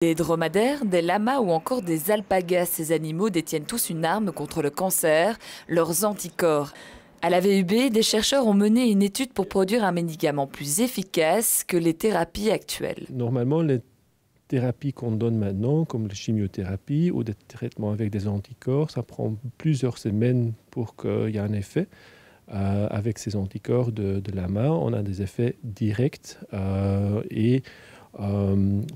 Des dromadaires, des lamas ou encore des alpagas, ces animaux détiennent tous une arme contre le cancer, leurs anticorps. À la VUB, des chercheurs ont mené une étude pour produire un médicament plus efficace que les thérapies actuelles. Normalement, les thérapies qu'on donne maintenant, comme la chimiothérapie ou des traitements avec des anticorps, ça prend plusieurs semaines pour qu'il y ait un effet. Avec ces anticorps de lama, on a des effets directs et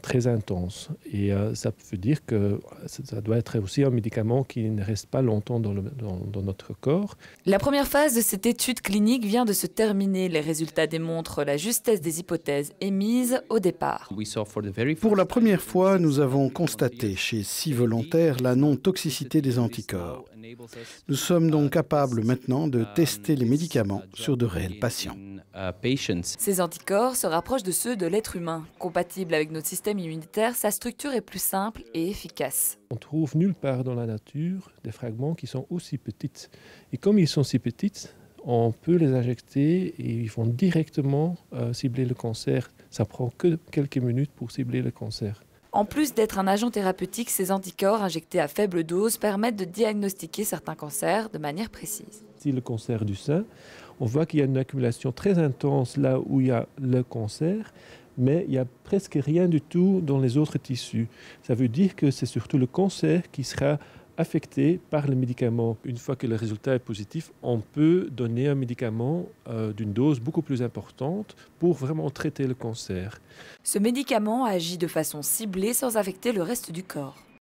très intenses. Et ça veut dire que ça doit être aussi un médicament qui ne reste pas longtemps dans notre corps. La première phase de cette étude clinique vient de se terminer. Les résultats démontrent la justesse des hypothèses émises au départ. Pour la première fois, nous avons constaté chez 6 volontaires la non-toxicité des anticorps. Nous sommes donc capables maintenant de tester les médicaments sur de réels patients. Ces anticorps se rapprochent de ceux de l'être humain. Compatible avec notre système immunitaire, sa structure est plus simple et efficace. On trouve nulle part dans la nature des fragments qui sont aussi petits. Et comme ils sont si petits, on peut les injecter et ils vont directement cibler le cancer. Ça prend que quelques minutes pour cibler le cancer. En plus d'être un agent thérapeutique, ces anticorps injectés à faible dose permettent de diagnostiquer certains cancers de manière précise. Si le cancer du sein, on voit qu'il y a une accumulation très intense là où il y a le cancer, mais il n'y a presque rien du tout dans les autres tissus. Ça veut dire que c'est surtout le cancer qui sera affecté par le médicament. Une fois que le résultat est positif, on peut donner un médicament d'une dose beaucoup plus importante pour vraiment traiter le cancer. Ce médicament agit de façon ciblée sans affecter le reste du corps.